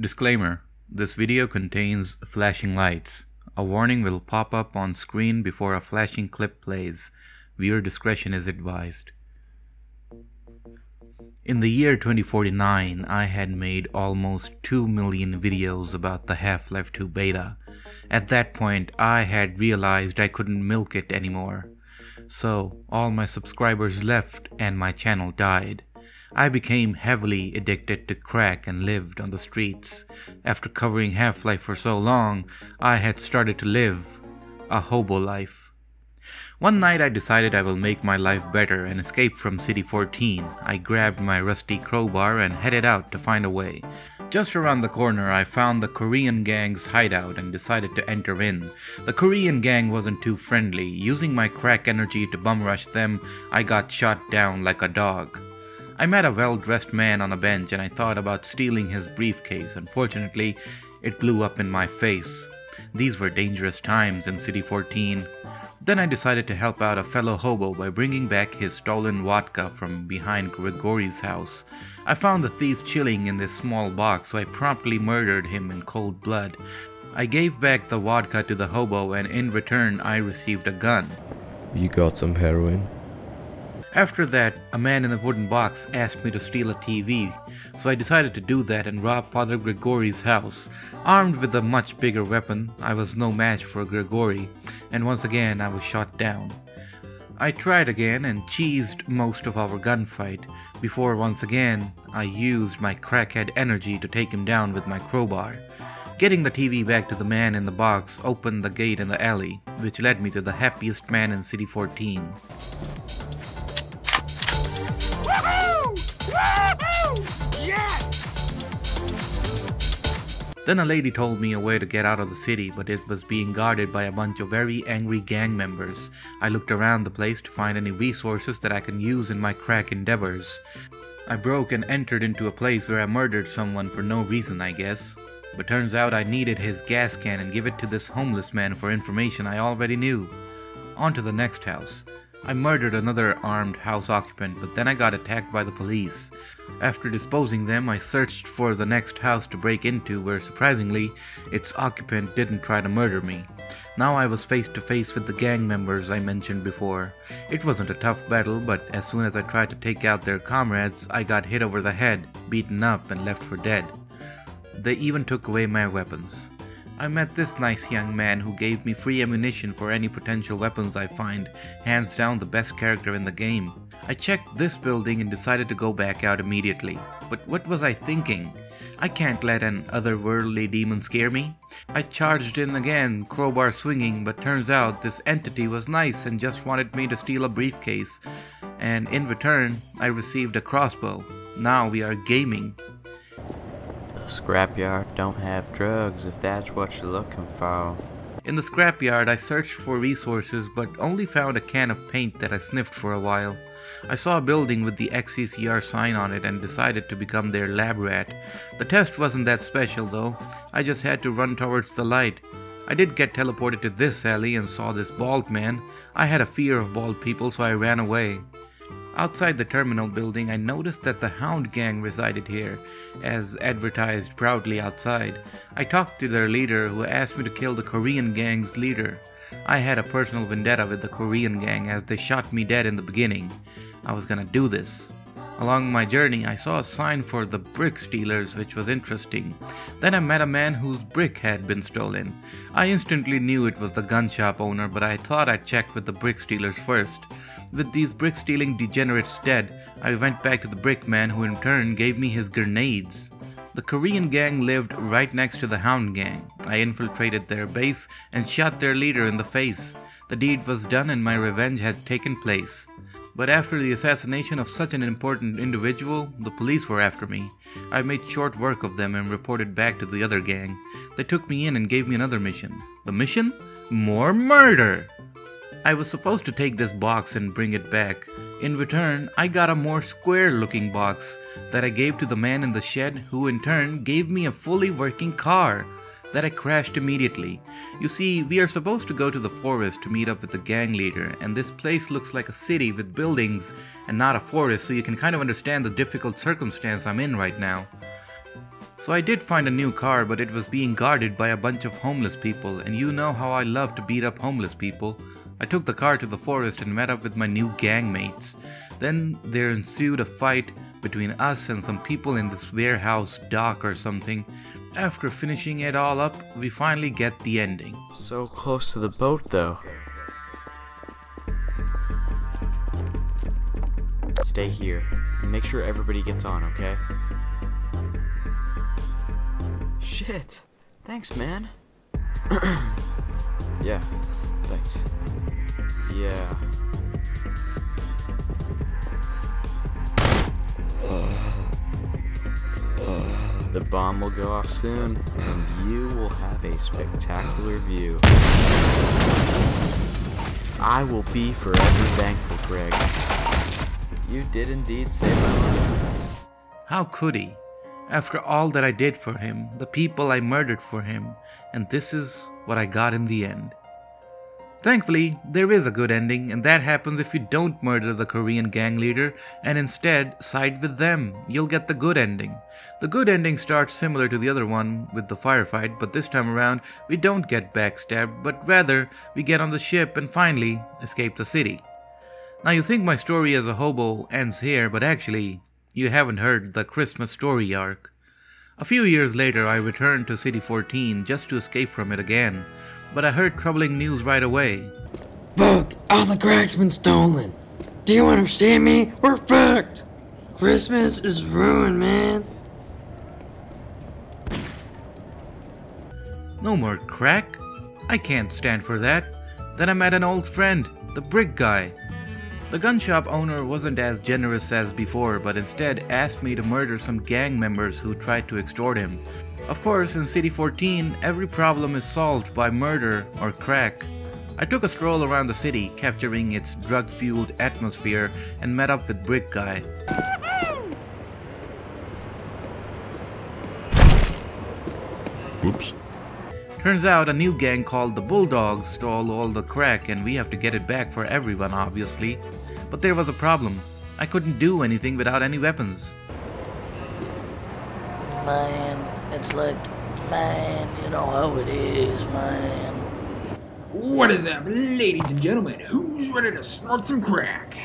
Disclaimer: this video contains flashing lights. A warning will pop up on screen before a flashing clip plays. Viewer discretion is advised. In the year 2049, I had made almost 2 million videos about the Half-Life 2 beta. At that point, I had realized I couldn't milk it anymore. So, all my subscribers left and my channel died. I became heavily addicted to crack and lived on the streets. After covering Half-Life for so long, I had started to live a hobo life. One night I decided I will make my life better and escape from City 14. I grabbed my rusty crowbar and headed out to find a way. Just around the corner I found the Korean gang's hideout and decided to enter in. The Korean gang wasn't too friendly. Using my crack energy to bum rush them, I got shot down like a dog. I met a well-dressed man on a bench and I thought about stealing his briefcase. Unfortunately, it blew up in my face. These were dangerous times in City 14. Then I decided to help out a fellow hobo by bringing back his stolen vodka from behind Grigori's house. I found the thief chilling in this small box, so I promptly murdered him in cold blood. I gave back the vodka to the hobo and in return I received a gun. You got some heroin? After that, a man in a wooden box asked me to steal a TV, so I decided to do that and rob Father Grigori's house. Armed with a much bigger weapon, I was no match for Grigori, and once again I was shot down. I tried again and cheesed most of our gunfight, before once again I used my crackhead energy to take him down with my crowbar. Getting the TV back to the man in the box opened the gate in the alley, which led me to the happiest man in City 14. Woohoo! Woohoo! Yes! Then a lady told me a way to get out of the city, but it was being guarded by a bunch of very angry gang members. I looked around the place to find any resources that I can use in my crack endeavors. I broke and entered into a place where I murdered someone for no reason, I guess. But turns out I needed his gas can and give it to this homeless man for information I already knew. On to the next house. I murdered another armed house occupant, but then I got attacked by the police. After disposing them, I searched for the next house to break into, where surprisingly, its occupant didn't try to murder me. Now I was face to face with the gang members I mentioned before. It wasn't a tough battle, but as soon as I tried to take out their comrades, I got hit over the head, beaten up, and left for dead. They even took away my weapons. I met this nice young man who gave me free ammunition for any potential weapons I find, hands down the best character in the game. I checked this building and decided to go back out immediately. But what was I thinking? I can't let an otherworldly demon scare me. I charged in again, crowbar swinging, but turns out this entity was nice and just wanted me to steal a briefcase. And in return, I received a crossbow. Now we are gaming. The scrapyard don't have drugs if that's what you're looking for. In the scrapyard, I searched for resources but only found a can of paint that I sniffed for a while. I saw a building with the XCCR sign on it and decided to become their lab rat. The test wasn't that special though, I just had to run towards the light. I did get teleported to this alley and saw this bald man. I had a fear of bald people, so I ran away. Outside the terminal building, I noticed that the Hound Gang resided here, as advertised proudly outside. I talked to their leader, who asked me to kill the Korean gang's leader. I had a personal vendetta with the Korean gang, as they shot me dead in the beginning. I was gonna do this. Along my journey, I saw a sign for the brick stealers, which was interesting. Then I met a man whose brick had been stolen. I instantly knew it was the gun shop owner, but I thought I'd check with the brick stealers first. With these brick-stealing degenerates dead, I went back to the brick man, who in turn gave me his grenades. The Korean gang lived right next to the Hound Gang. I infiltrated their base and shot their leader in the face. The deed was done and my revenge had taken place. But after the assassination of such an important individual, the police were after me. I made short work of them and reported back to the other gang. They took me in and gave me another mission. The mission? More murder! I was supposed to take this box and bring it back. In return, I got a more square-looking box that I gave to the man in the shed, who in turn gave me a fully working car that I crashed immediately. You see, we are supposed to go to the forest to meet up with the gang leader, and this place looks like a city with buildings and not a forest, so you can kind of understand the difficult circumstance I'm in right now. So I did find a new car, but it was being guarded by a bunch of homeless people, and you know how I love to beat up homeless people. I took the car to the forest and met up with my new gang mates. Then there ensued a fight between us and some people in this warehouse dock or something. After finishing it all up, we finally get the ending. So close to the boat, though. Stay here and make sure everybody gets on, okay? Shit! Thanks, man. Yeah, thanks. Yeah. The bomb will go off soon, and you will have a spectacular view. I will be forever thankful, Greg. You did indeed save my life. How could he? After all that I did for him, the people I murdered for him, and this is what I got in the end. Thankfully, there is a good ending, and that happens if you don't murder the Korean gang leader and instead side with them. You'll get the good ending. The good ending starts similar to the other one with the firefight, but this time around we don't get backstabbed, but rather we get on the ship and finally escape the city. Now you think my story as a hobo ends here, but actually you haven't heard the Christmas story arc. A few years later I returned to City 14 just to escape from it again, but I heard troubling news right away. Fuck! All the crack's been stolen! Do you understand me? We're fucked! Christmas is ruined, man! No more crack? I can't stand for that. Then I met an old friend, the brick guy. The gun shop owner wasn't as generous as before, but instead asked me to murder some gang members who tried to extort him. Of course, in City 14, every problem is solved by murder or crack. I took a stroll around the city, capturing its drug-fueled atmosphere, and met up with Brick Guy. Oops. Turns out a new gang called the Bulldogs stole all the crack, and we have to get it back for everyone, obviously. But there was a problem. I couldn't do anything without any weapons. Man, it's like, man, you know how it is, man. What is up, ladies and gentlemen? Who's ready to snort some crack?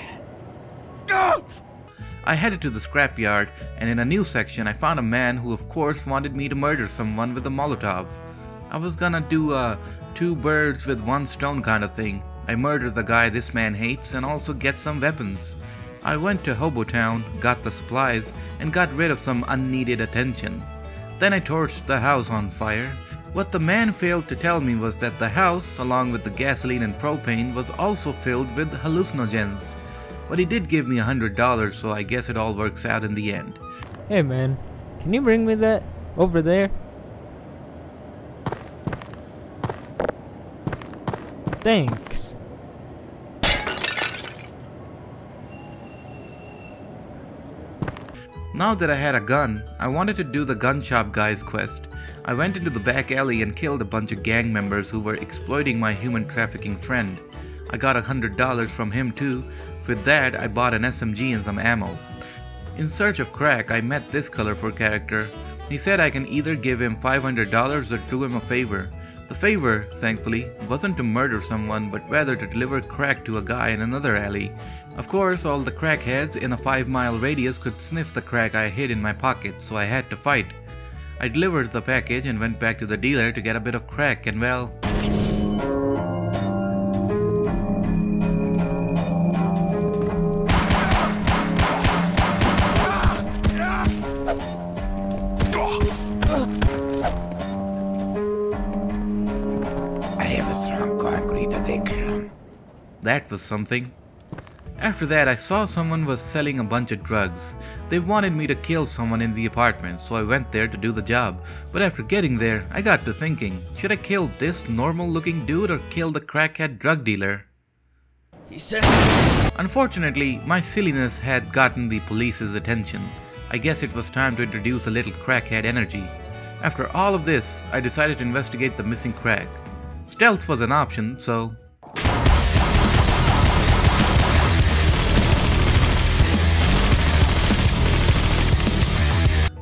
I headed to the scrapyard, and in a new section I found a man who of course wanted me to murder someone with a Molotov. I was gonna do a two birds with one stone kind of thing. I murdered the guy this man hates and also get some weapons. I went to Hobo Town, got the supplies, and got rid of some unneeded attention. Then I torched the house on fire. What the man failed to tell me was that the house, along with the gasoline and propane, was also filled with hallucinogens. But he did give me $100, so I guess it all works out in the end. Hey man, can you bring me that over there? Thanks. Now that I had a gun, I wanted to do the gun shop guy's quest. I went into the back alley and killed a bunch of gang members who were exploiting my human trafficking friend. I got $100 from him too. With that, I bought an SMG and some ammo. In search of crack, I met this colorful character. He said I can either give him $500 or do him a favor. The favor, thankfully, wasn't to murder someone, but rather to deliver crack to a guy in another alley. Of course, all the crackheads in a 5-mile radius could sniff the crack I hid in my pocket, so I had to fight. I delivered the package and went back to the dealer to get a bit of crack, and well... I have a strong concrete addiction. That was something. After that, I saw someone was selling a bunch of drugs. They wanted me to kill someone in the apartment, so I went there to do the job. But after getting there, I got to thinking, should I kill this normal-looking dude or kill the crackhead drug dealer? He said... Unfortunately, my silliness had gotten the police's attention. I guess it was time to introduce a little crackhead energy. After all of this, I decided to investigate the missing crack. Stealth was an option, so...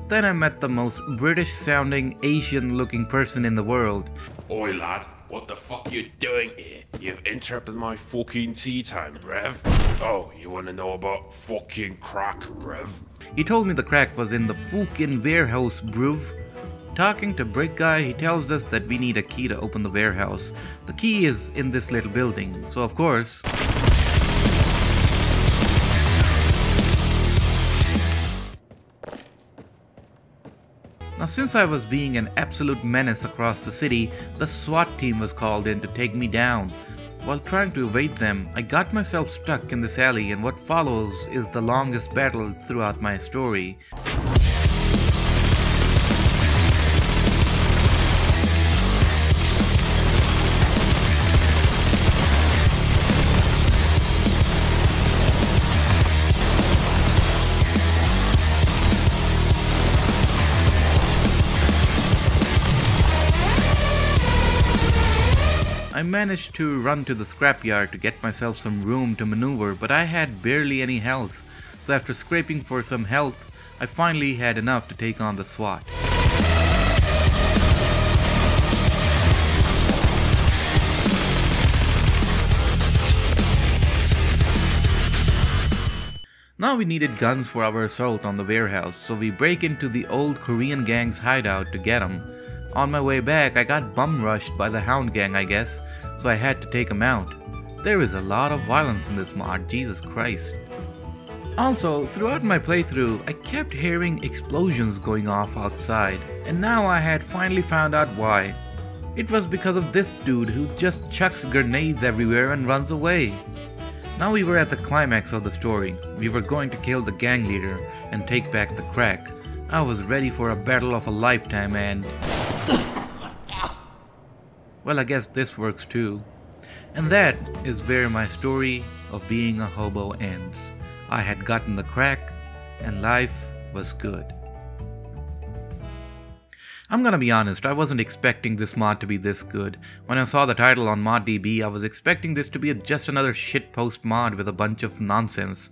Then I met the most British sounding Asian looking person in the world. Oi lad, what the fuck you doing here? You've interrupted my fucking tea time, bruv. Oh, you wanna know about fucking crack, bruv? He told me the crack was in the fucking warehouse, bruv. Talking to Brick Guy, he tells us that we need a key to open the warehouse. The key is in this little building, so of course... Now, since I was being an absolute menace across the city, the SWAT team was called in to take me down. While trying to evade them, I got myself stuck in this alley, and what follows is the longest battle throughout my story. I managed to run to the scrapyard to get myself some room to maneuver, but I had barely any health, so after scraping for some health, I finally had enough to take on the SWAT. Now we needed guns for our assault on the warehouse, so we break into the old Korean gang's hideout to get them. On my way back, I got bum rushed by the Hound Gang, I guess, so I had to take them out. There is a lot of violence in this mod, Jesus Christ. Also, throughout my playthrough, I kept hearing explosions going off outside, and now I had finally found out why. It was because of this dude who just chucks grenades everywhere and runs away. Now we were at the climax of the story. We were going to kill the gang leader and take back the crack. I was ready for a battle of a lifetime and... well, I guess this works too. And that is where my story of being a hobo ends. I had gotten the crack, and life was good. I'm gonna be honest, I wasn't expecting this mod to be this good. When I saw the title on ModDB, I was expecting this to be just another shitpost mod with a bunch of nonsense.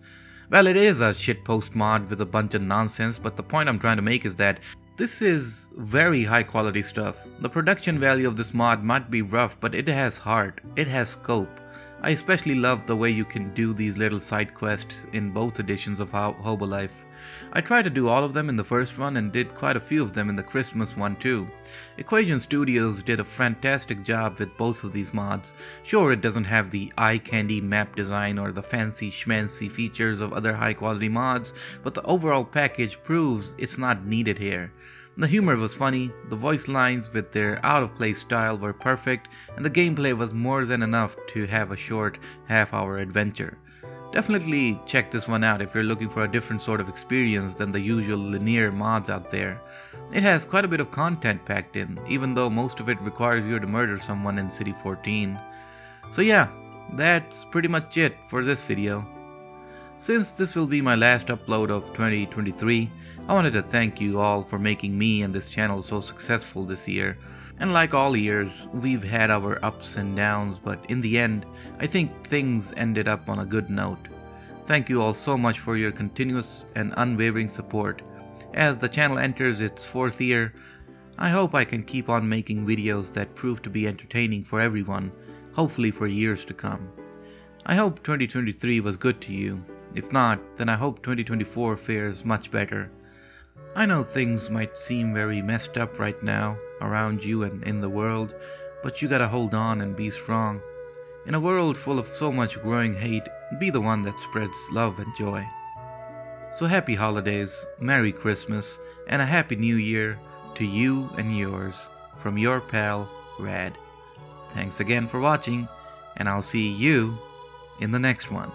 Well, it is a shitpost mod with a bunch of nonsense, but the point I'm trying to make is that this is very high quality stuff. The production value of this mod might be rough, but it has heart, it has scope. I especially love the way you can do these little side quests in both editions of Hobo Life. I tried to do all of them in the first one and did quite a few of them in the Christmas one too. Equation Studios did a fantastic job with both of these mods. Sure, it doesn't have the eye candy map design or the fancy schmancy features of other high quality mods, but the overall package proves it's not needed here. The humor was funny, the voice lines with their out-of-place style were perfect, and the gameplay was more than enough to have a short half-hour adventure. Definitely check this one out if you're looking for a different sort of experience than the usual linear mods out there. It has quite a bit of content packed in, even though most of it requires you to murder someone in City 14. So yeah, that's pretty much it for this video. Since this will be my last upload of 2023, I wanted to thank you all for making me and this channel so successful this year. And like all years, we've had our ups and downs, but in the end, I think things ended up on a good note. Thank you all so much for your continuous and unwavering support. As the channel enters its 4th year, I hope I can keep on making videos that prove to be entertaining for everyone, hopefully for years to come. I hope 2023 was good to you. If not, then I hope 2024 fares much better. I know things might seem very messed up right now around you and in the world, but you gotta hold on and be strong. In a world full of so much growing hate, be the one that spreads love and joy. So happy holidays, Merry Christmas, and a Happy New Year to you and yours, from your pal, Rad. Thanks again for watching, and I'll see you in the next one.